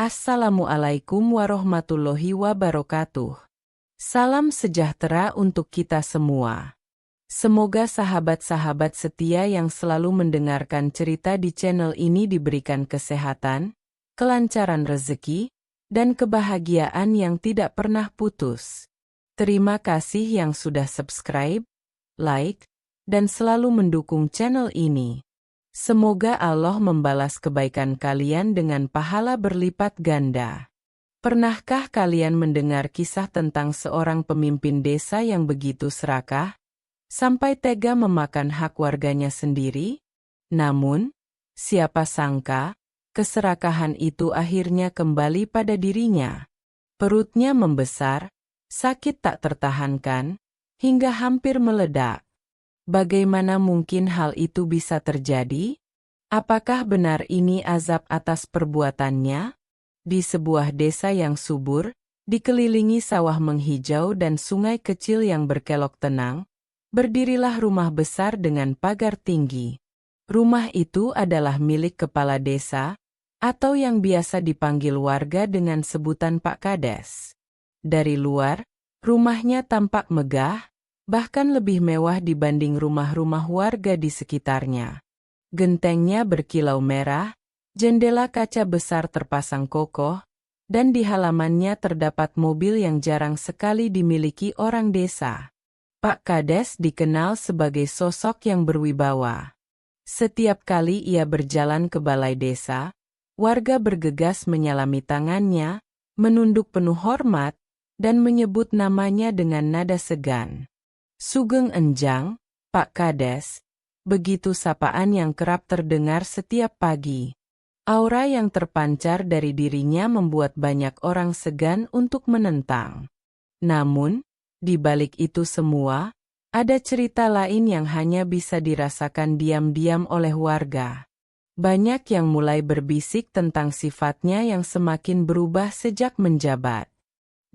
Assalamualaikum warahmatullahi wabarakatuh. Salam sejahtera untuk kita semua. Semoga sahabat-sahabat setia yang selalu mendengarkan cerita di channel ini diberikan kesehatan, kelancaran rezeki, dan kebahagiaan yang tidak pernah putus. Terima kasih yang sudah subscribe, like, dan selalu mendukung channel ini. Semoga Allah membalas kebaikan kalian dengan pahala berlipat ganda. Pernahkah kalian mendengar kisah tentang seorang pemimpin desa yang begitu serakah, sampai tega memakan hak warganya sendiri? Namun, siapa sangka, keserakahan itu akhirnya kembali pada dirinya. Perutnya membesar, sakit tak tertahankan, hingga hampir meledak. Bagaimana mungkin hal itu bisa terjadi? Apakah benar ini azab atas perbuatannya? Di sebuah desa yang subur, dikelilingi sawah menghijau dan sungai kecil yang berkelok tenang, berdirilah rumah besar dengan pagar tinggi. Rumah itu adalah milik kepala desa, atau yang biasa dipanggil warga dengan sebutan Pak Kades. Dari luar, rumahnya tampak megah, bahkan lebih mewah dibanding rumah-rumah warga di sekitarnya. Gentengnya berkilau merah, jendela kaca besar terpasang kokoh, dan di halamannya terdapat mobil yang jarang sekali dimiliki orang desa. Pak Kades dikenal sebagai sosok yang berwibawa. Setiap kali ia berjalan ke balai desa, warga bergegas menyalami tangannya, menunduk penuh hormat, dan menyebut namanya dengan nada segan. Sugeng Enjang, Pak Kades, begitu sapaan yang kerap terdengar setiap pagi. Aura yang terpancar dari dirinya membuat banyak orang segan untuk menentang. Namun, di balik itu semua, ada cerita lain yang hanya bisa dirasakan diam-diam oleh warga. Banyak yang mulai berbisik tentang sifatnya yang semakin berubah sejak menjabat.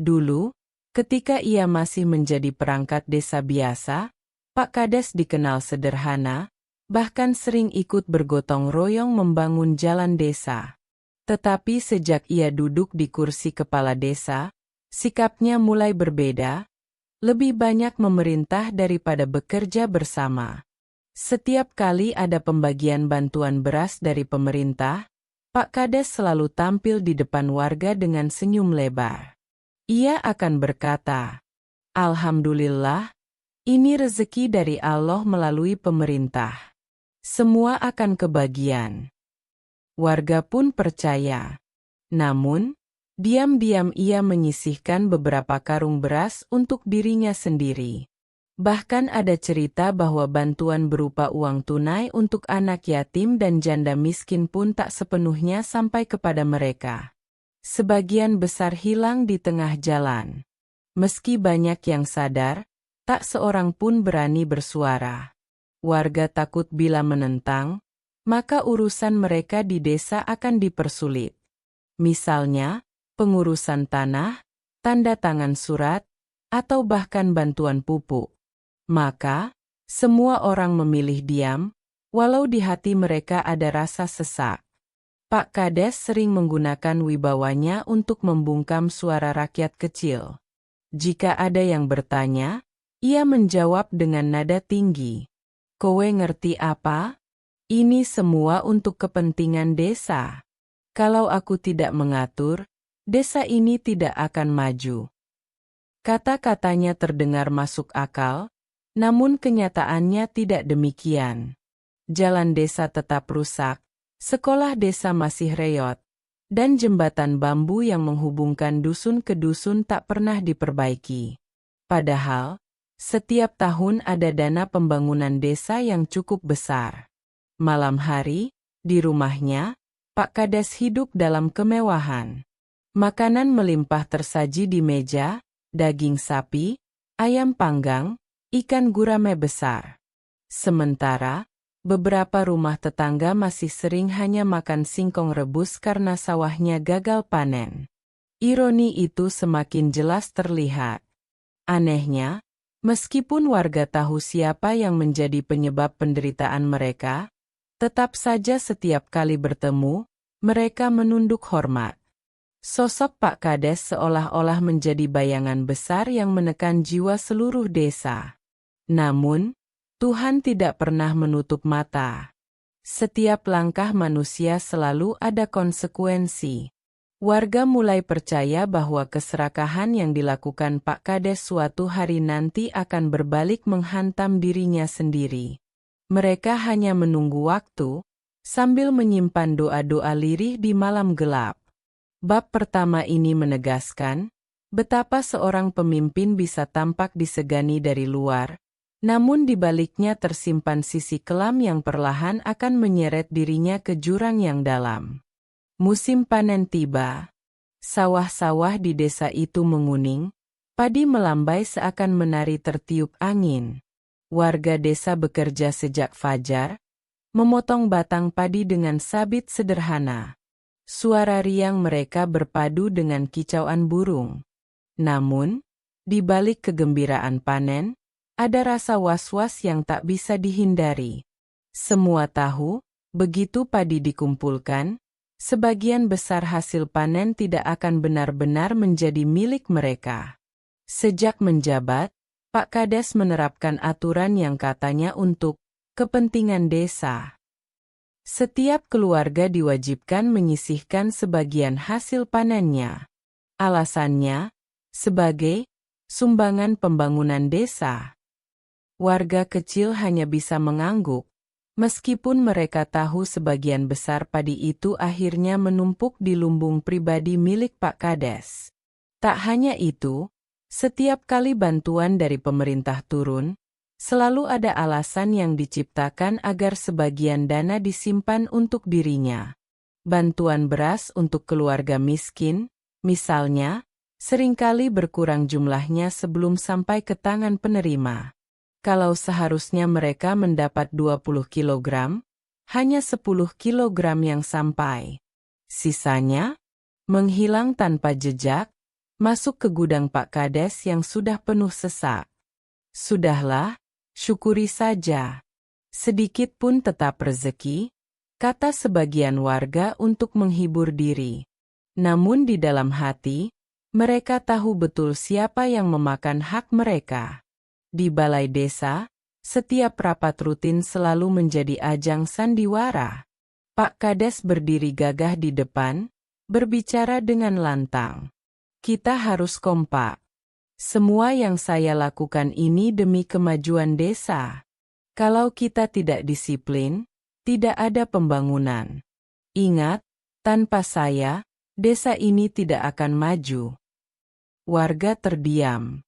Dulu, ketika ia masih menjadi perangkat desa biasa, Pak Kades dikenal sederhana, bahkan sering ikut bergotong royong membangun jalan desa. Tetapi sejak ia duduk di kursi kepala desa, sikapnya mulai berbeda, lebih banyak memerintah daripada bekerja bersama. Setiap kali ada pembagian bantuan beras dari pemerintah, Pak Kades selalu tampil di depan warga dengan senyum lebar. Ia akan berkata, "Alhamdulillah, ini rezeki dari Allah melalui pemerintah. Semua akan kebagian." Warga pun percaya. Namun, diam-diam ia menyisihkan beberapa karung beras untuk dirinya sendiri. Bahkan ada cerita bahwa bantuan berupa uang tunai untuk anak yatim dan janda miskin pun tak sepenuhnya sampai kepada mereka. Sebagian besar hilang di tengah jalan. Meski banyak yang sadar, tak seorang pun berani bersuara. Warga takut bila menentang, maka urusan mereka di desa akan dipersulit. Misalnya, pengurusan tanah, tanda tangan surat, atau bahkan bantuan pupuk. Maka, semua orang memilih diam, walau di hati mereka ada rasa sesak. Pak Kades sering menggunakan wibawanya untuk membungkam suara rakyat kecil. Jika ada yang bertanya, ia menjawab dengan nada tinggi. "Kowe ngerti apa? Ini semua untuk kepentingan desa. Kalau aku tidak mengatur, desa ini tidak akan maju." Kata-katanya terdengar masuk akal, namun kenyataannya tidak demikian. Jalan desa tetap rusak. Sekolah desa masih reot, dan jembatan bambu yang menghubungkan dusun ke dusun tak pernah diperbaiki. Padahal, setiap tahun ada dana pembangunan desa yang cukup besar. Malam hari, di rumahnya, Pak Kades hidup dalam kemewahan. Makanan melimpah tersaji di meja, daging sapi, ayam panggang, ikan gurame besar. Sementara, beberapa rumah tetangga masih sering hanya makan singkong rebus karena sawahnya gagal panen. Ironi itu semakin jelas terlihat. Anehnya, meskipun warga tahu siapa yang menjadi penyebab penderitaan mereka, tetap saja setiap kali bertemu, mereka menunduk hormat. Sosok Pak Kades seolah-olah menjadi bayangan besar yang menekan jiwa seluruh desa. Namun, Tuhan tidak pernah menutup mata. Setiap langkah manusia selalu ada konsekuensi. Warga mulai percaya bahwa keserakahan yang dilakukan Pak Kades suatu hari nanti akan berbalik menghantam dirinya sendiri. Mereka hanya menunggu waktu, sambil menyimpan doa-doa lirih di malam gelap. Bab pertama ini menegaskan betapa seorang pemimpin bisa tampak disegani dari luar, namun di baliknya tersimpan sisi kelam yang perlahan akan menyeret dirinya ke jurang yang dalam. Musim panen tiba. Sawah-sawah di desa itu menguning, padi melambai seakan menari tertiup angin. Warga desa bekerja sejak fajar, memotong batang padi dengan sabit sederhana. Suara riang mereka berpadu dengan kicauan burung. Namun, di balik kegembiraan panen, ada rasa was-was yang tak bisa dihindari. Semua tahu, begitu padi dikumpulkan, sebagian besar hasil panen tidak akan benar-benar menjadi milik mereka. Sejak menjabat, Pak Kades menerapkan aturan yang katanya untuk kepentingan desa. Setiap keluarga diwajibkan menyisihkan sebagian hasil panennya. Alasannya, sebagai sumbangan pembangunan desa. Warga kecil hanya bisa mengangguk, meskipun mereka tahu sebagian besar padi itu akhirnya menumpuk di lumbung pribadi milik Pak Kades. Tak hanya itu, setiap kali bantuan dari pemerintah turun, selalu ada alasan yang diciptakan agar sebagian dana disimpan untuk dirinya. Bantuan beras untuk keluarga miskin, misalnya, seringkali berkurang jumlahnya sebelum sampai ke tangan penerima. Kalau seharusnya mereka mendapat 20 kilogram, hanya 10 kilogram yang sampai. Sisanya, menghilang tanpa jejak, masuk ke gudang Pak Kades yang sudah penuh sesak. Sudahlah, syukuri saja. Sedikit pun tetap rezeki, kata sebagian warga untuk menghibur diri. Namun di dalam hati, mereka tahu betul siapa yang memakan hak mereka. Di balai desa, setiap rapat rutin selalu menjadi ajang sandiwara. Pak Kades berdiri gagah di depan, berbicara dengan lantang. Kita harus kompak. Semua yang saya lakukan ini demi kemajuan desa. Kalau kita tidak disiplin, tidak ada pembangunan. Ingat, tanpa saya, desa ini tidak akan maju. Warga terdiam.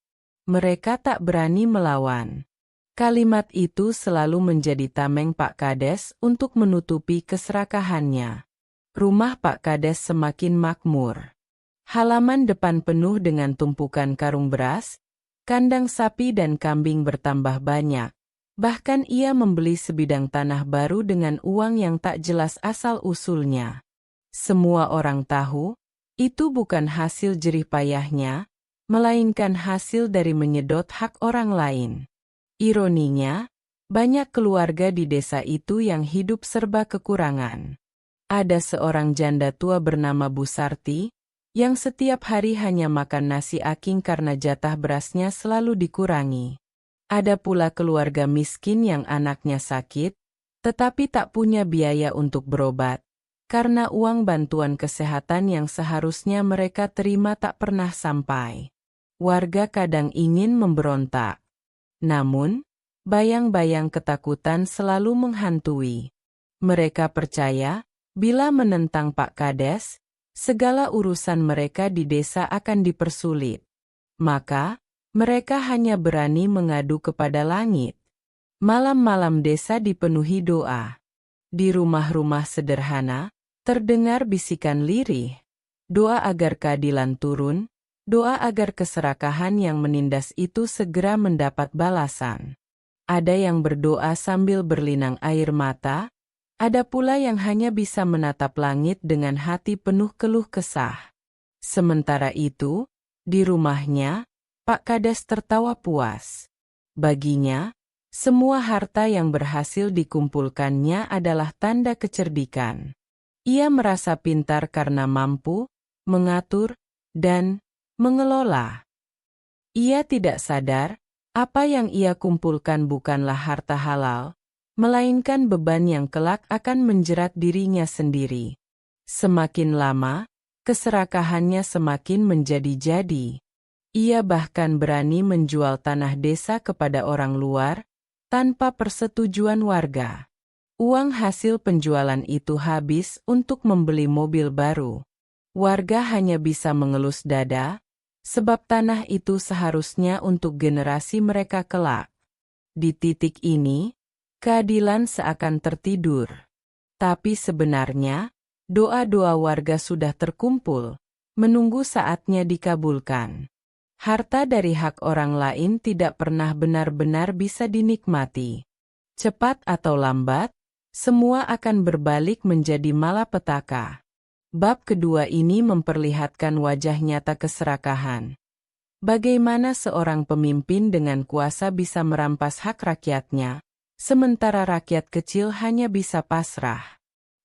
Mereka tak berani melawan. Kalimat itu selalu menjadi tameng Pak Kades untuk menutupi keserakahannya. Rumah Pak Kades semakin makmur. Halaman depan penuh dengan tumpukan karung beras, kandang sapi dan kambing bertambah banyak. Bahkan ia membeli sebidang tanah baru dengan uang yang tak jelas asal-usulnya. Semua orang tahu, itu bukan hasil jerih payahnya, melainkan hasil dari menyedot hak orang lain. Ironinya, banyak keluarga di desa itu yang hidup serba kekurangan. Ada seorang janda tua bernama Bu Sarti, yang setiap hari hanya makan nasi aking karena jatah berasnya selalu dikurangi. Ada pula keluarga miskin yang anaknya sakit, tetapi tak punya biaya untuk berobat, karena uang bantuan kesehatan yang seharusnya mereka terima tak pernah sampai. Warga kadang ingin memberontak. Namun, bayang-bayang ketakutan selalu menghantui. Mereka percaya, bila menentang Pak Kades, segala urusan mereka di desa akan dipersulit. Maka, mereka hanya berani mengadu kepada langit. Malam-malam desa dipenuhi doa. Di rumah-rumah sederhana, terdengar bisikan lirih. Doa agar keadilan turun, doa agar keserakahan yang menindas itu segera mendapat balasan. Ada yang berdoa sambil berlinang air mata, ada pula yang hanya bisa menatap langit dengan hati penuh keluh kesah. Sementara itu, di rumahnya, Pak Kades tertawa puas. Baginya, semua harta yang berhasil dikumpulkannya adalah tanda kecerdikan. Ia merasa pintar karena mampu, mengatur, dan mengelola. Ia tidak sadar, apa yang ia kumpulkan bukanlah harta halal, melainkan beban yang kelak akan menjerat dirinya sendiri. Semakin lama, keserakahannya semakin menjadi-jadi. Ia bahkan berani menjual tanah desa kepada orang luar, tanpa persetujuan warga. Uang hasil penjualan itu habis untuk membeli mobil baru. Warga hanya bisa mengelus dada, sebab tanah itu seharusnya untuk generasi mereka kelak. Di titik ini, keadilan seakan tertidur. Tapi sebenarnya, doa-doa warga sudah terkumpul, menunggu saatnya dikabulkan. Harta dari hak orang lain tidak pernah benar-benar bisa dinikmati. Cepat atau lambat, semua akan berbalik menjadi malapetaka. Bab kedua ini memperlihatkan wajah nyata keserakahan. Bagaimana seorang pemimpin dengan kuasa bisa merampas hak rakyatnya, sementara rakyat kecil hanya bisa pasrah.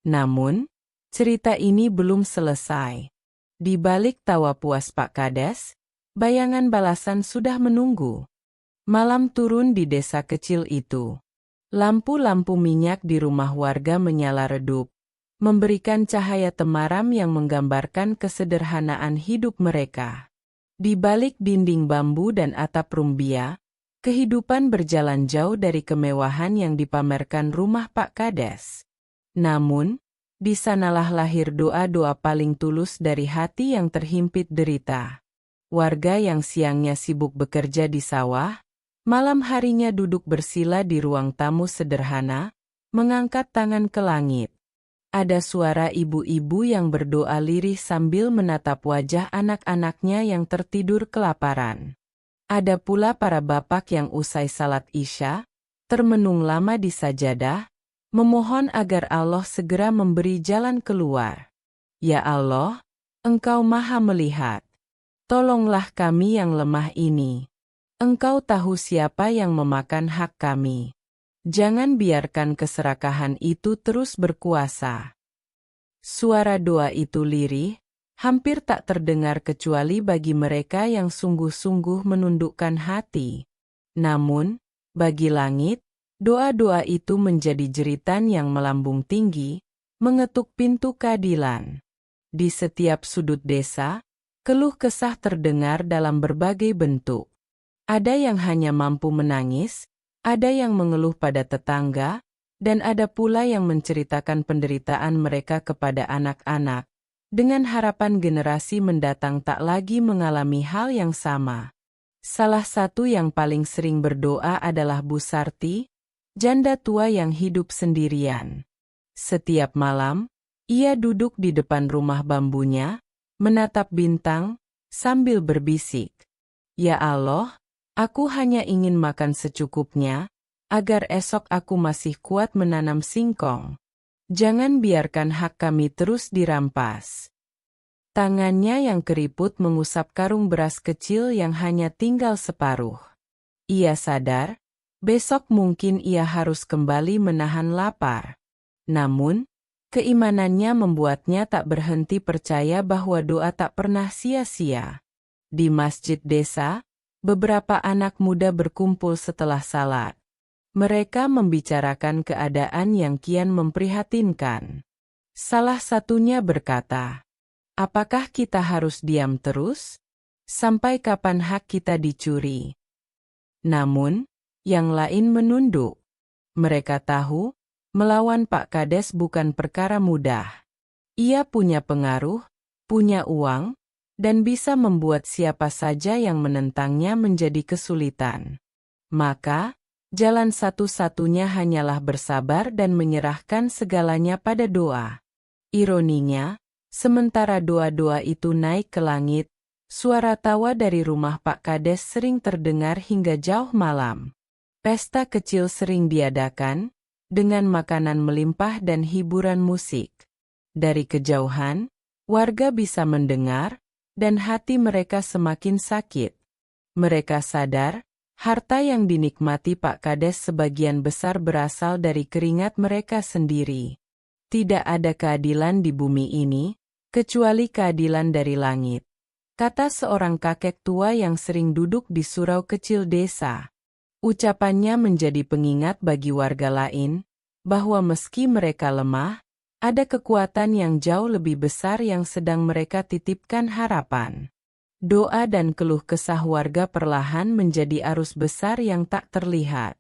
Namun, cerita ini belum selesai. Di balik tawa puas Pak Kades, bayangan balasan sudah menunggu. Malam turun di desa kecil itu. Lampu-lampu minyak di rumah warga menyala redup, memberikan cahaya temaram yang menggambarkan kesederhanaan hidup mereka. Di balik dinding bambu dan atap rumbia, kehidupan berjalan jauh dari kemewahan yang dipamerkan rumah Pak Kades. Namun, di sanalah lahir doa-doa paling tulus dari hati yang terhimpit derita. Warga yang siangnya sibuk bekerja di sawah, malam harinya duduk bersila di ruang tamu sederhana, mengangkat tangan ke langit. Ada suara ibu-ibu yang berdoa lirih sambil menatap wajah anak-anaknya yang tertidur kelaparan. Ada pula para bapak yang usai salat Isya, termenung lama di sajadah, memohon agar Allah segera memberi jalan keluar. Ya Allah, Engkau Maha Melihat. Tolonglah kami yang lemah ini. Engkau tahu siapa yang memakan hak kami. Jangan biarkan keserakahan itu terus berkuasa. Suara doa itu lirih, hampir tak terdengar kecuali bagi mereka yang sungguh-sungguh menundukkan hati. Namun, bagi langit, doa-doa itu menjadi jeritan yang melambung tinggi, mengetuk pintu keadilan. Di setiap sudut desa, keluh kesah terdengar dalam berbagai bentuk. Ada yang hanya mampu menangis, ada yang mengeluh pada tetangga, dan ada pula yang menceritakan penderitaan mereka kepada anak-anak, dengan harapan generasi mendatang tak lagi mengalami hal yang sama. Salah satu yang paling sering berdoa adalah Bu Sarti, janda tua yang hidup sendirian. Setiap malam, ia duduk di depan rumah bambunya, menatap bintang, sambil berbisik, "Ya Allah, aku hanya ingin makan secukupnya, agar esok aku masih kuat menanam singkong. Jangan biarkan hak kami terus dirampas." Tangannya yang keriput mengusap karung beras kecil yang hanya tinggal separuh. Ia sadar, besok mungkin ia harus kembali menahan lapar. Namun, keimanannya membuatnya tak berhenti percaya bahwa doa tak pernah sia-sia. Di masjid desa, beberapa anak muda berkumpul setelah salat. Mereka membicarakan keadaan yang kian memprihatinkan. Salah satunya berkata, "Apakah kita harus diam terus? Sampai kapan hak kita dicuri?" Namun, yang lain menunduk. Mereka tahu, melawan Pak Kades bukan perkara mudah. Ia punya pengaruh, punya uang, dan bisa membuat siapa saja yang menentangnya menjadi kesulitan. Maka, jalan satu-satunya hanyalah bersabar dan menyerahkan segalanya pada doa. Ironinya, sementara doa-doa itu naik ke langit, suara tawa dari rumah Pak Kades sering terdengar hingga jauh malam. Pesta kecil sering diadakan, dengan makanan melimpah dan hiburan musik. Dari kejauhan, warga bisa mendengar, dan hati mereka semakin sakit. Mereka sadar, harta yang dinikmati Pak Kades sebagian besar berasal dari keringat mereka sendiri. Tidak ada keadilan di bumi ini, kecuali keadilan dari langit, kata seorang kakek tua yang sering duduk di surau kecil desa. Ucapannya menjadi pengingat bagi warga lain, bahwa meski mereka lemah, ada kekuatan yang jauh lebih besar yang sedang mereka titipkan harapan. Doa dan keluh kesah warga perlahan menjadi arus besar yang tak terlihat.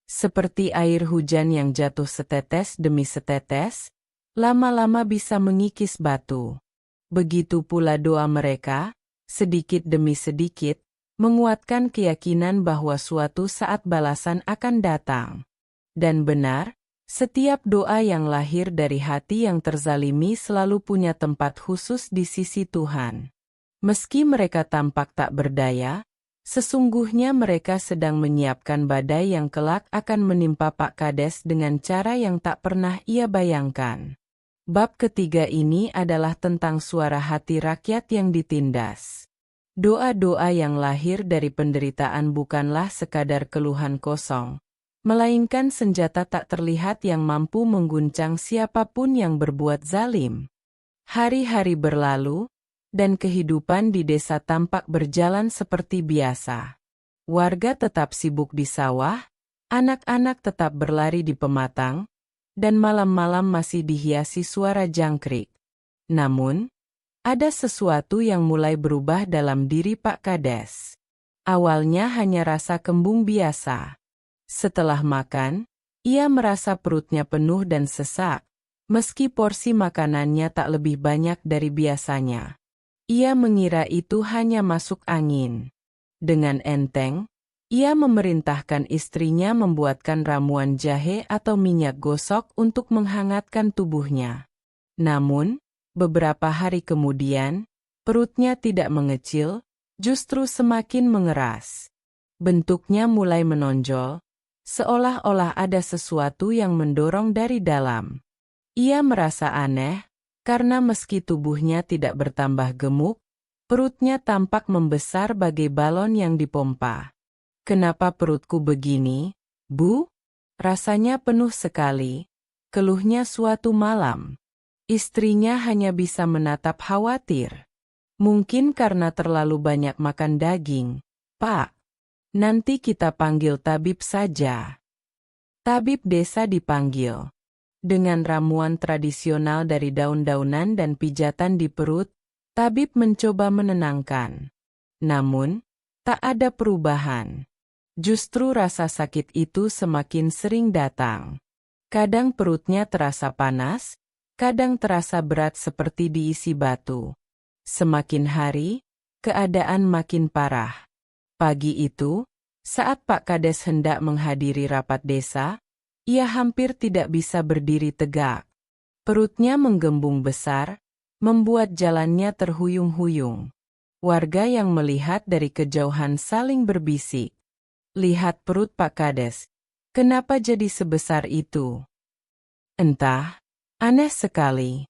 Seperti air hujan yang jatuh setetes demi setetes, lama-lama bisa mengikis batu. Begitu pula doa mereka, sedikit demi sedikit, menguatkan keyakinan bahwa suatu saat balasan akan datang. Dan benar, setiap doa yang lahir dari hati yang terzalimi selalu punya tempat khusus di sisi Tuhan. Meski mereka tampak tak berdaya, sesungguhnya mereka sedang menyiapkan badai yang kelak akan menimpa Pak Kades dengan cara yang tak pernah ia bayangkan. Bab ketiga ini adalah tentang suara hati rakyat yang ditindas. Doa-doa yang lahir dari penderitaan bukanlah sekadar keluhan kosong, melainkan senjata tak terlihat yang mampu mengguncang siapapun yang berbuat zalim. Hari-hari berlalu, dan kehidupan di desa tampak berjalan seperti biasa. Warga tetap sibuk di sawah, anak-anak tetap berlari di pematang, dan malam-malam masih dihiasi suara jangkrik. Namun, ada sesuatu yang mulai berubah dalam diri Pak Kades. Awalnya hanya rasa kembung biasa. Setelah makan, ia merasa perutnya penuh dan sesak, meski porsi makanannya tak lebih banyak dari biasanya. Ia mengira itu hanya masuk angin. Dengan enteng, ia memerintahkan istrinya membuatkan ramuan jahe atau minyak gosok untuk menghangatkan tubuhnya. Namun, beberapa hari kemudian, perutnya tidak mengecil, justru semakin mengeras. Bentuknya mulai menonjol, seolah-olah ada sesuatu yang mendorong dari dalam. Ia merasa aneh, karena meski tubuhnya tidak bertambah gemuk, perutnya tampak membesar bagai balon yang dipompa. "Kenapa perutku begini, Bu?" Rasanya penuh sekali, keluhnya suatu malam. Istrinya hanya bisa menatap khawatir. "Mungkin karena terlalu banyak makan daging, Pak. Nanti kita panggil tabib saja." Tabib desa dipanggil. Dengan ramuan tradisional dari daun-daunan dan pijatan di perut, tabib mencoba menenangkan. Namun, tak ada perubahan. Justru rasa sakit itu semakin sering datang. Kadang perutnya terasa panas, kadang terasa berat seperti diisi batu. Semakin hari, keadaan makin parah. Pagi itu, saat Pak Kades hendak menghadiri rapat desa, ia hampir tidak bisa berdiri tegak. Perutnya menggembung besar, membuat jalannya terhuyung-huyung. Warga yang melihat dari kejauhan saling berbisik. "Lihat perut Pak Kades, kenapa jadi sebesar itu?" Entah, aneh sekali.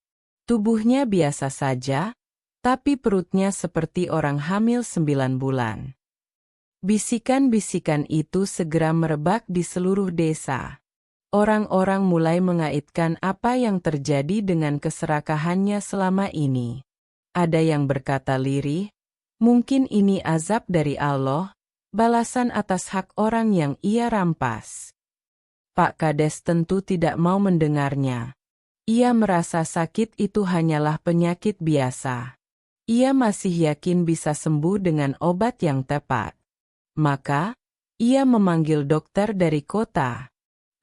Tubuhnya biasa saja, tapi perutnya seperti orang hamil 9 bulan. Bisikan-bisikan itu segera merebak di seluruh desa. Orang-orang mulai mengaitkan apa yang terjadi dengan keserakahannya selama ini. Ada yang berkata lirih, mungkin ini azab dari Allah, balasan atas hak orang yang ia rampas. Pak Kades tentu tidak mau mendengarnya. Ia merasa sakit itu hanyalah penyakit biasa. Ia masih yakin bisa sembuh dengan obat yang tepat. Maka, ia memanggil dokter dari kota.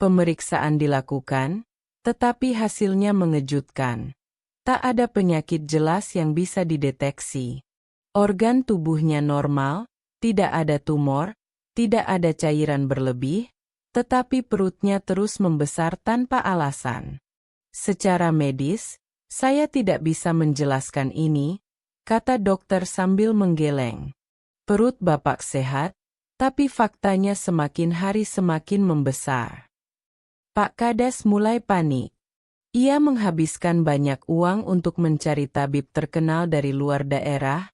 Pemeriksaan dilakukan, tetapi hasilnya mengejutkan. Tak ada penyakit jelas yang bisa dideteksi. Organ tubuhnya normal, tidak ada tumor, tidak ada cairan berlebih, tetapi perutnya terus membesar tanpa alasan. "Secara medis, saya tidak bisa menjelaskan ini," kata dokter sambil menggeleng. "Perut Bapak sehat, tapi faktanya semakin hari semakin membesar." Pak Kades mulai panik. Ia menghabiskan banyak uang untuk mencari tabib terkenal dari luar daerah,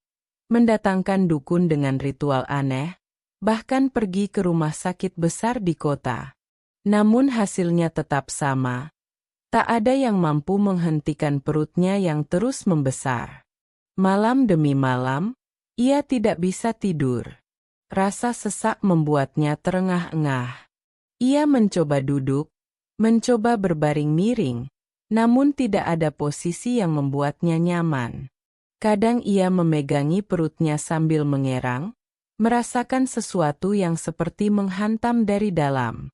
mendatangkan dukun dengan ritual aneh, bahkan pergi ke rumah sakit besar di kota. Namun hasilnya tetap sama. Tak ada yang mampu menghentikan perutnya yang terus membesar. Malam demi malam, ia tidak bisa tidur. Rasa sesak membuatnya terengah-engah. Ia mencoba duduk, mencoba berbaring miring, namun tidak ada posisi yang membuatnya nyaman. Kadang ia memegangi perutnya sambil mengerang, merasakan sesuatu yang seperti menghantam dari dalam.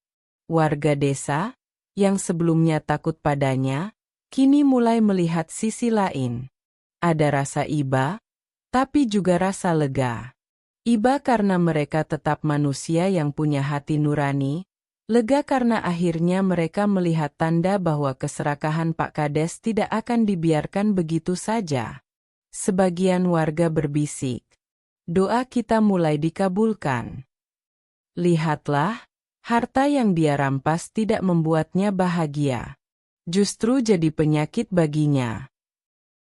Warga desa, yang sebelumnya takut padanya, kini mulai melihat sisi lain. Ada rasa iba, tapi juga rasa lega. Iba karena mereka tetap manusia yang punya hati nurani, lega karena akhirnya mereka melihat tanda bahwa keserakahan Pak Kades tidak akan dibiarkan begitu saja. Sebagian warga berbisik, doa kita mulai dikabulkan. Lihatlah, harta yang dia rampas tidak membuatnya bahagia. Justru jadi penyakit baginya.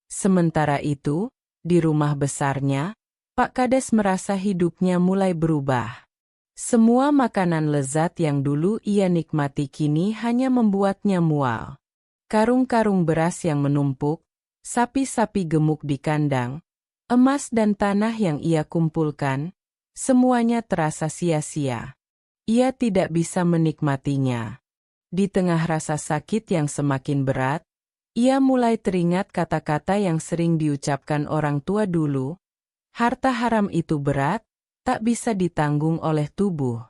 Sementara itu, di rumah besarnya, Pak Kades merasa hidupnya mulai berubah. Semua makanan lezat yang dulu ia nikmati kini hanya membuatnya mual. Karung-karung beras yang menumpuk, sapi-sapi gemuk di kandang, emas dan tanah yang ia kumpulkan, semuanya terasa sia-sia. Ia tidak bisa menikmatinya. Di tengah rasa sakit yang semakin berat, ia mulai teringat kata-kata yang sering diucapkan orang tua dulu. Harta haram itu berat, tak bisa ditanggung oleh tubuh.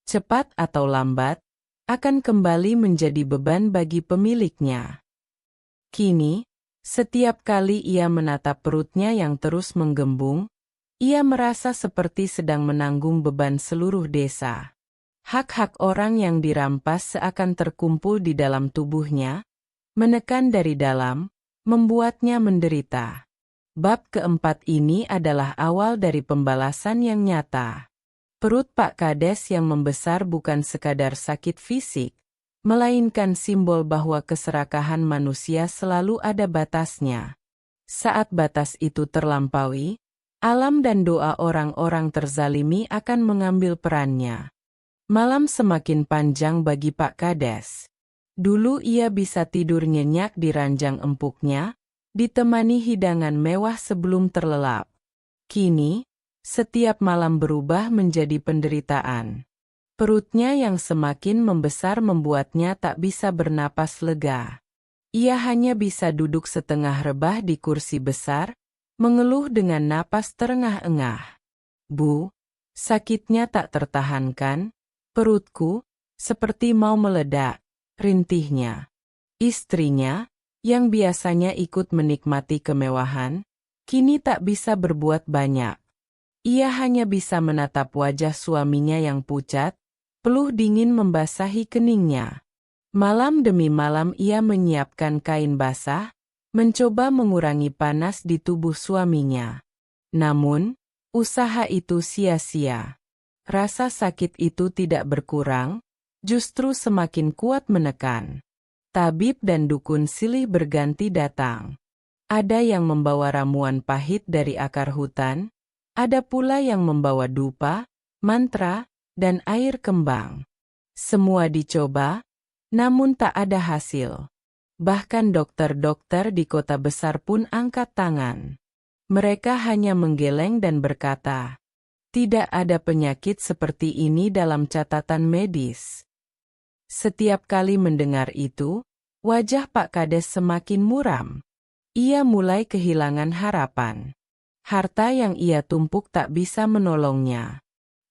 Cepat atau lambat, akan kembali menjadi beban bagi pemiliknya. Kini, setiap kali ia menatap perutnya yang terus menggembung, ia merasa seperti sedang menanggung beban seluruh desa. Hak-hak orang yang dirampas seakan terkumpul di dalam tubuhnya, menekan dari dalam, membuatnya menderita. Bab keempat ini adalah awal dari pembalasan yang nyata. Perut Pak Kades yang membesar bukan sekadar sakit fisik, melainkan simbol bahwa keserakahan manusia selalu ada batasnya. Saat batas itu terlampaui, alam dan doa orang-orang terzalimi akan mengambil perannya. Malam semakin panjang bagi Pak Kades. Dulu ia bisa tidur nyenyak di ranjang empuknya, ditemani hidangan mewah sebelum terlelap. Kini, setiap malam berubah menjadi penderitaan. Perutnya yang semakin membesar membuatnya tak bisa bernapas lega. Ia hanya bisa duduk setengah rebah di kursi besar, mengeluh dengan napas terengah-engah. Bu, sakitnya tak tertahankan. Perutku, seperti mau meledak, rintihnya. Istrinya, yang biasanya ikut menikmati kemewahan, kini tak bisa berbuat banyak. Ia hanya bisa menatap wajah suaminya yang pucat, peluh dingin membasahi keningnya. Malam demi malam ia menyiapkan kain basah, mencoba mengurangi panas di tubuh suaminya. Namun, usaha itu sia-sia. Rasa sakit itu tidak berkurang, justru semakin kuat menekan. Tabib dan dukun silih berganti datang. Ada yang membawa ramuan pahit dari akar hutan, ada pula yang membawa dupa, mantra, dan air kembang. Semua dicoba, namun tak ada hasil. Bahkan dokter-dokter di kota besar pun angkat tangan. Mereka hanya menggeleng dan berkata, tidak ada penyakit seperti ini dalam catatan medis. Setiap kali mendengar itu, wajah Pak Kades semakin muram. Ia mulai kehilangan harapan. Harta yang ia tumpuk tak bisa menolongnya.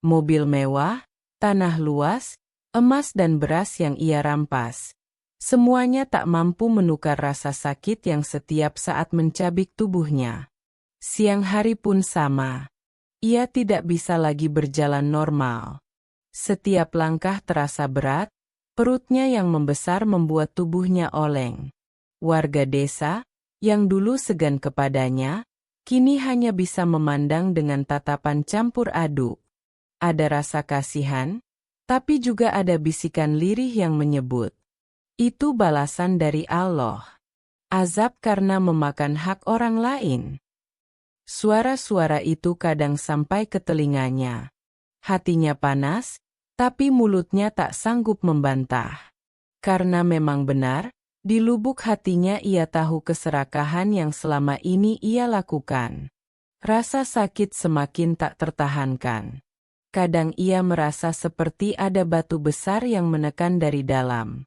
Mobil mewah, tanah luas, emas dan beras yang ia rampas. Semuanya tak mampu menukar rasa sakit yang setiap saat mencabik tubuhnya. Siang hari pun sama. Ia tidak bisa lagi berjalan normal. Setiap langkah terasa berat, perutnya yang membesar membuat tubuhnya oleng. Warga desa, yang dulu segan kepadanya, kini hanya bisa memandang dengan tatapan campur aduk. Ada rasa kasihan, tapi juga ada bisikan lirih yang menyebut, itu balasan dari Allah. Azab karena memakan hak orang lain. Suara-suara itu kadang sampai ke telinganya. Hatinya panas, tapi mulutnya tak sanggup membantah. Karena memang benar, Di lubuk hatinya ia tahu keserakahan yang selama ini ia lakukan. Rasa sakit semakin tak tertahankan. Kadang ia merasa seperti ada batu besar yang menekan dari dalam.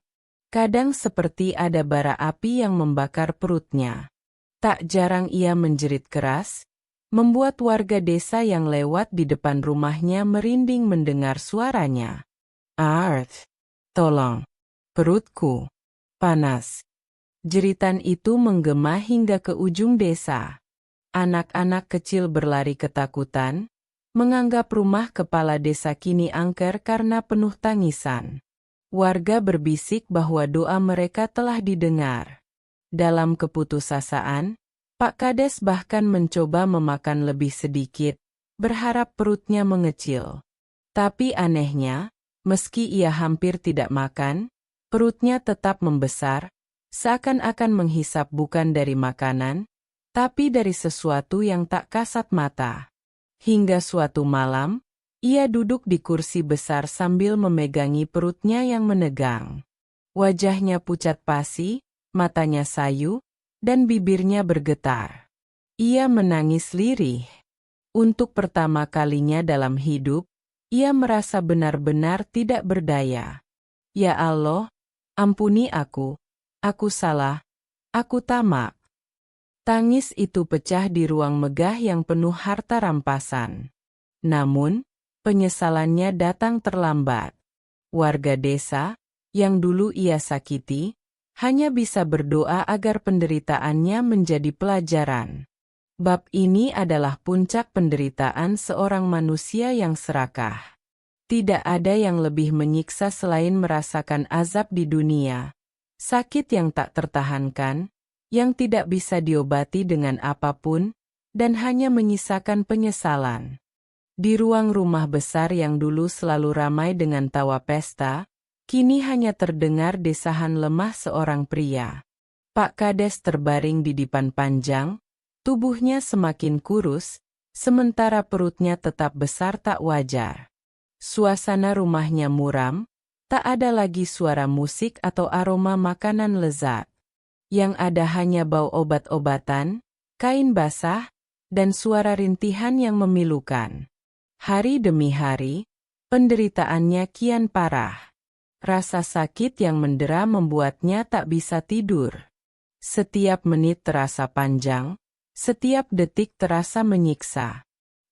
Kadang seperti ada bara api yang membakar perutnya. Tak jarang ia menjerit keras, membuat warga desa yang lewat di depan rumahnya merinding mendengar suaranya. "Arth, tolong, perutku panas." Jeritan itu menggema hingga ke ujung desa. Anak-anak kecil berlari ketakutan, menganggap rumah kepala desa kini angker karena penuh tangisan. Warga berbisik bahwa doa mereka telah didengar. Dalam keputusasaan, Pak Kades bahkan mencoba memakan lebih sedikit, berharap perutnya mengecil. Tapi anehnya, meski ia hampir tidak makan, perutnya tetap membesar, seakan-akan menghisap bukan dari makanan, tapi dari sesuatu yang tak kasat mata. Hingga suatu malam, ia duduk di kursi besar sambil memegangi perutnya yang menegang. Wajahnya pucat pasi, matanya sayu, dan bibirnya bergetar. Ia menangis lirih. Untuk pertama kalinya dalam hidup, ia merasa benar-benar tidak berdaya. "Ya Allah, ampuni aku salah, aku tamak." Tangis itu pecah di ruang megah yang penuh harta rampasan. Namun, penyesalannya datang terlambat. Warga desa, yang dulu ia sakiti, hanya bisa berdoa agar penderitaannya menjadi pelajaran. Bab ini adalah puncak penderitaan seorang manusia yang serakah. Tidak ada yang lebih menyiksa selain merasakan azab di dunia. Sakit yang tak tertahankan, yang tidak bisa diobati dengan apapun, dan hanya menyisakan penyesalan. Di ruang rumah besar yang dulu selalu ramai dengan tawa pesta, kini hanya terdengar desahan lemah seorang pria. Pak Kades terbaring di dipan panjang, tubuhnya semakin kurus, sementara perutnya tetap besar tak wajar. Suasana rumahnya muram, tak ada lagi suara musik atau aroma makanan lezat. Yang ada hanya bau obat-obatan, kain basah, dan suara rintihan yang memilukan. Hari demi hari, penderitaannya kian parah. Rasa sakit yang mendera membuatnya tak bisa tidur. Setiap menit terasa panjang, setiap detik terasa menyiksa.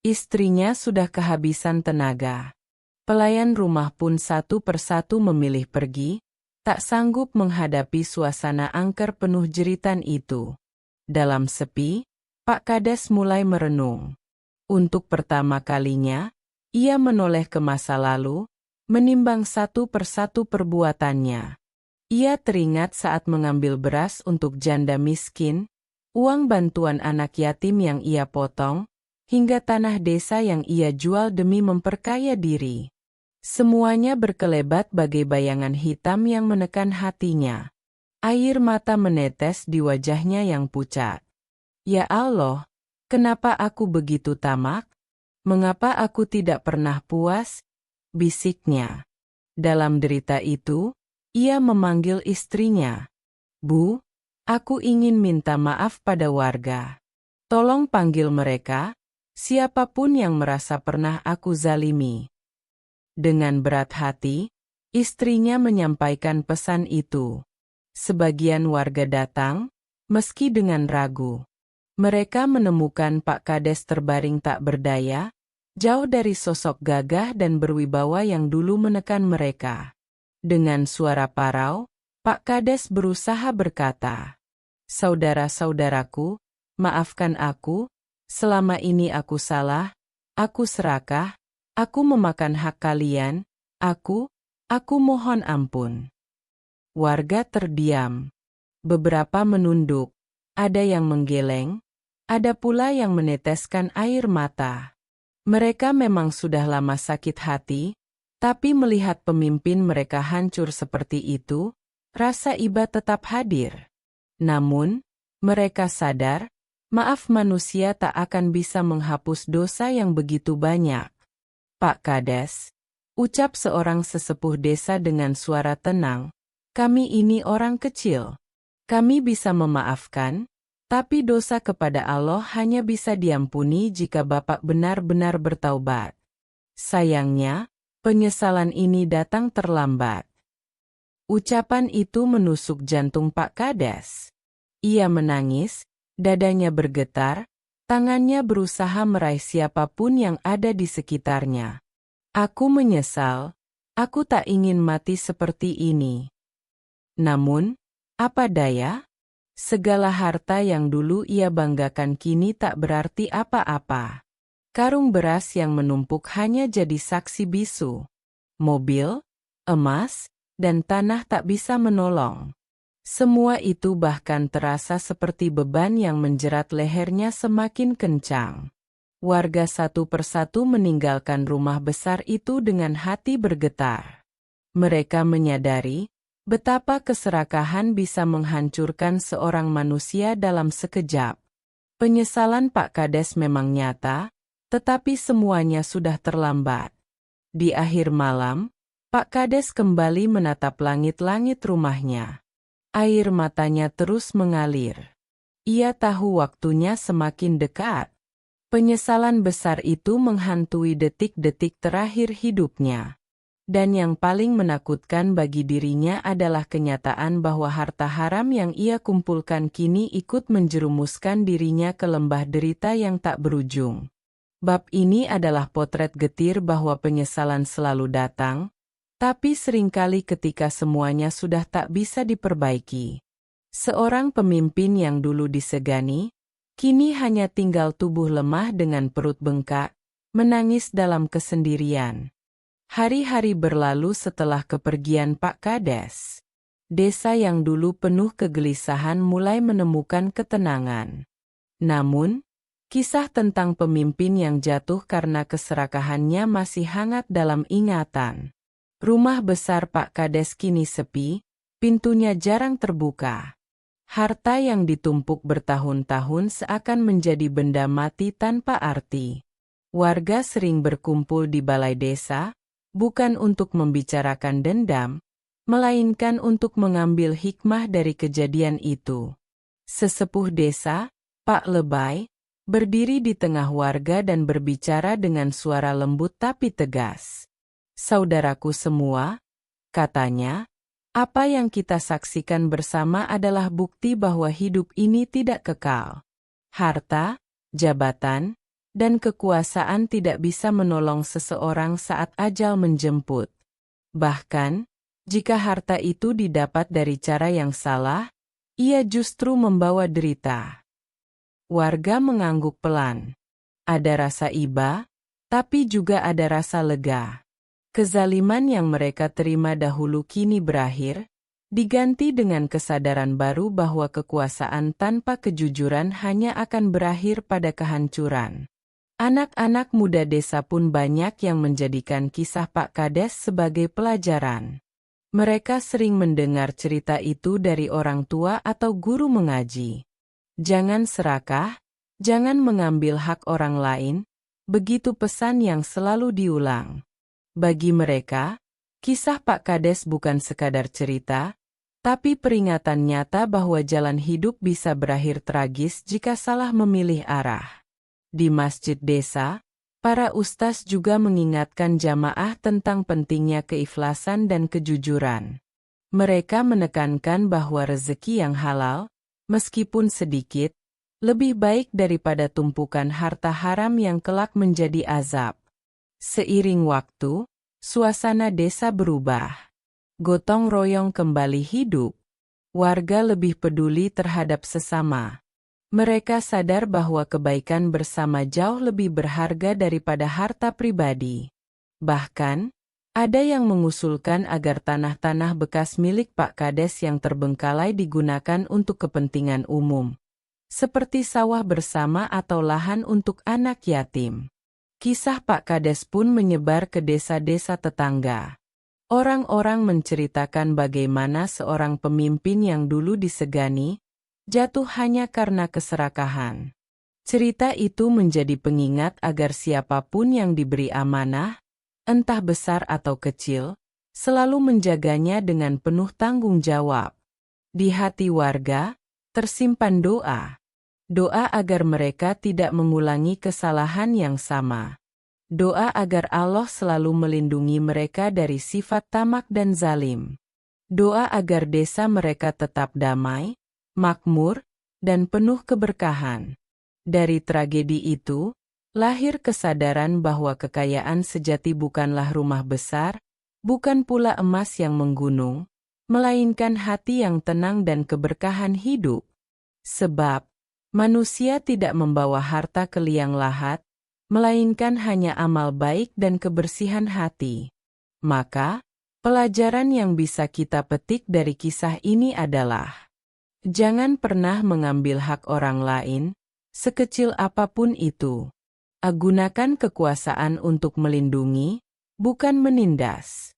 Istrinya sudah kehabisan tenaga. Pelayan rumah pun satu persatu memilih pergi, tak sanggup menghadapi suasana angker penuh jeritan itu. Dalam sepi, Pak Kades mulai merenung. Untuk pertama kalinya, ia menoleh ke masa lalu, menimbang satu persatu perbuatannya. Ia teringat saat mengambil beras untuk janda miskin, uang bantuan anak yatim yang ia potong, hingga tanah desa yang ia jual demi memperkaya diri. Semuanya berkelebat bagai bayangan hitam yang menekan hatinya. Air mata menetes di wajahnya yang pucat. "Ya Allah, kenapa aku begitu tamak? Mengapa aku tidak pernah puas?" bisiknya. Dalam derita itu, ia memanggil istrinya. "Bu, aku ingin minta maaf pada warga. Tolong panggil mereka, siapapun yang merasa pernah aku zalimi." Dengan berat hati, istrinya menyampaikan pesan itu. Sebagian warga datang, meski dengan ragu. Mereka menemukan Pak Kades terbaring tak berdaya, jauh dari sosok gagah dan berwibawa yang dulu menekan mereka. Dengan suara parau, Pak Kades berusaha berkata, "Saudara-saudaraku, maafkan aku, selama ini aku salah, aku serakah, aku memakan hak kalian, aku mohon ampun." Warga terdiam. Beberapa menunduk, ada yang menggeleng, ada pula yang meneteskan air mata. Mereka memang sudah lama sakit hati, tapi melihat pemimpin mereka hancur seperti itu, rasa iba tetap hadir. Namun, mereka sadar, maaf manusia tak akan bisa menghapus dosa yang begitu banyak. "Pak Kades," ucap seorang sesepuh desa dengan suara tenang, "kami ini orang kecil. Kami bisa memaafkan, tapi dosa kepada Allah hanya bisa diampuni jika Bapak benar-benar bertaubat. Sayangnya, penyesalan ini datang terlambat. Ucapan itu menusuk jantung Pak Kades. Ia menangis, dadanya bergetar, tangannya berusaha meraih siapapun yang ada di sekitarnya. Aku menyesal, aku tak ingin mati seperti ini. Namun, apa daya? Segala harta yang dulu ia banggakan kini tak berarti apa-apa. Karung beras yang menumpuk hanya jadi saksi bisu. Mobil, emas, dan tanah tak bisa menolong. Semua itu bahkan terasa seperti beban yang menjerat lehernya semakin kencang. Warga satu persatu meninggalkan rumah besar itu dengan hati bergetar. Mereka menyadari betapa keserakahan bisa menghancurkan seorang manusia dalam sekejap. Penyesalan Pak Kades memang nyata, tetapi semuanya sudah terlambat. Di akhir malam, Pak Kades kembali menatap langit-langit rumahnya. Air matanya terus mengalir. Ia tahu waktunya semakin dekat. Penyesalan besar itu menghantui detik-detik terakhir hidupnya. Dan yang paling menakutkan bagi dirinya adalah kenyataan bahwa harta haram yang ia kumpulkan kini ikut menjerumuskan dirinya ke lembah derita yang tak berujung. Bab ini adalah potret getir bahwa penyesalan selalu datang, tapi seringkali ketika semuanya sudah tak bisa diperbaiki. Seorang pemimpin yang dulu disegani, kini hanya tinggal tubuh lemah dengan perut bengkak, menangis dalam kesendirian. Hari-hari berlalu setelah kepergian Pak Kades. Desa yang dulu penuh kegelisahan mulai menemukan ketenangan. Namun, kisah tentang pemimpin yang jatuh karena keserakahannya masih hangat dalam ingatan. Rumah besar Pak Kades kini sepi, pintunya jarang terbuka. Harta yang ditumpuk bertahun-tahun seakan menjadi benda mati tanpa arti. Warga sering berkumpul di balai desa, bukan untuk membicarakan dendam, melainkan untuk mengambil hikmah dari kejadian itu. Sesepuh desa, Pak Lebay, berdiri di tengah warga dan berbicara dengan suara lembut tapi tegas. Saudaraku semua, katanya, apa yang kita saksikan bersama adalah bukti bahwa hidup ini tidak kekal. Harta, jabatan, dan kekuasaan tidak bisa menolong seseorang saat ajal menjemput. Bahkan, jika harta itu didapat dari cara yang salah, ia justru membawa derita. Warga mengangguk pelan. Ada rasa iba, tapi juga ada rasa lega. Kezaliman yang mereka terima dahulu kini berakhir, diganti dengan kesadaran baru bahwa kekuasaan tanpa kejujuran hanya akan berakhir pada kehancuran. Anak-anak muda desa pun banyak yang menjadikan kisah Pak Kades sebagai pelajaran. Mereka sering mendengar cerita itu dari orang tua atau guru mengaji. Jangan serakah, jangan mengambil hak orang lain, begitu pesan yang selalu diulang. Bagi mereka, kisah Pak Kades bukan sekadar cerita, tapi peringatan nyata bahwa jalan hidup bisa berakhir tragis jika salah memilih arah. Di masjid desa, para ustaz juga mengingatkan jamaah tentang pentingnya keikhlasan dan kejujuran. Mereka menekankan bahwa rezeki yang halal, meskipun sedikit, lebih baik daripada tumpukan harta haram yang kelak menjadi azab. Seiring waktu, suasana desa berubah. Gotong royong kembali hidup. Warga lebih peduli terhadap sesama. Mereka sadar bahwa kebaikan bersama jauh lebih berharga daripada harta pribadi. Bahkan, ada yang mengusulkan agar tanah-tanah bekas milik Pak Kades yang terbengkalai digunakan untuk kepentingan umum, seperti sawah bersama atau lahan untuk anak yatim. Kisah Pak Kades pun menyebar ke desa-desa tetangga. Orang-orang menceritakan bagaimana seorang pemimpin yang dulu disegani, jatuh hanya karena keserakahan. Cerita itu menjadi pengingat agar siapapun yang diberi amanah, entah besar atau kecil, selalu menjaganya dengan penuh tanggung jawab. Di hati warga, tersimpan doa. Doa agar mereka tidak mengulangi kesalahan yang sama. Doa agar Allah selalu melindungi mereka dari sifat tamak dan zalim. Doa agar desa mereka tetap damai, makmur, dan penuh keberkahan. Dari tragedi itu, lahir kesadaran bahwa kekayaan sejati bukanlah rumah besar, bukan pula emas yang menggunung, melainkan hati yang tenang dan keberkahan hidup. Sebab, manusia tidak membawa harta ke liang lahat, melainkan hanya amal baik dan kebersihan hati. Maka, pelajaran yang bisa kita petik dari kisah ini adalah: jangan pernah mengambil hak orang lain, sekecil apapun itu. Gunakan kekuasaan untuk melindungi, bukan menindas.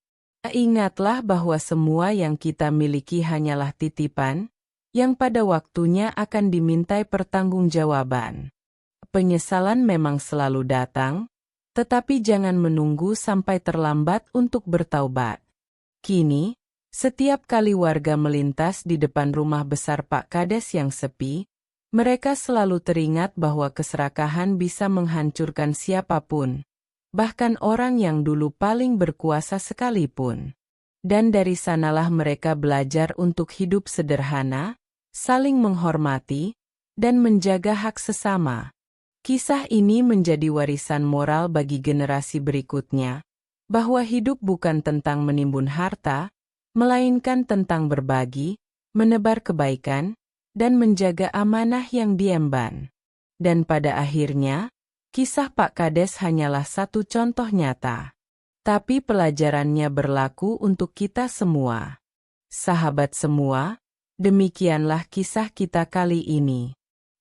Ingatlah bahwa semua yang kita miliki hanyalah titipan, yang pada waktunya akan dimintai pertanggungjawaban. Penyesalan memang selalu datang, tetapi jangan menunggu sampai terlambat untuk bertaubat. Kini, setiap kali warga melintas di depan rumah besar Pak Kades yang sepi, mereka selalu teringat bahwa keserakahan bisa menghancurkan siapapun, bahkan orang yang dulu paling berkuasa sekalipun. Dan dari sanalah mereka belajar untuk hidup sederhana, saling menghormati, dan menjaga hak sesama. Kisah ini menjadi warisan moral bagi generasi berikutnya, bahwa hidup bukan tentang menimbun harta, melainkan tentang berbagi, menebar kebaikan, dan menjaga amanah yang diemban. Dan pada akhirnya, kisah Pak Kades hanyalah satu contoh nyata. Tapi pelajarannya berlaku untuk kita semua. Sahabat semua, demikianlah kisah kita kali ini.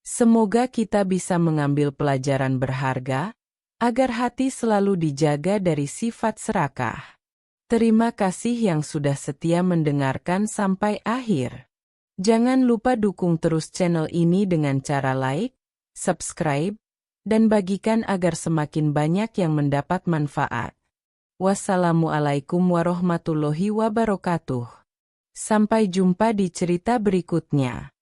Semoga kita bisa mengambil pelajaran berharga, agar hati selalu dijaga dari sifat serakah. Terima kasih yang sudah setia mendengarkan sampai akhir. Jangan lupa dukung terus channel ini dengan cara like, subscribe, dan bagikan agar semakin banyak yang mendapat manfaat. Wassalamualaikum warahmatullahi wabarakatuh. Sampai jumpa di cerita berikutnya.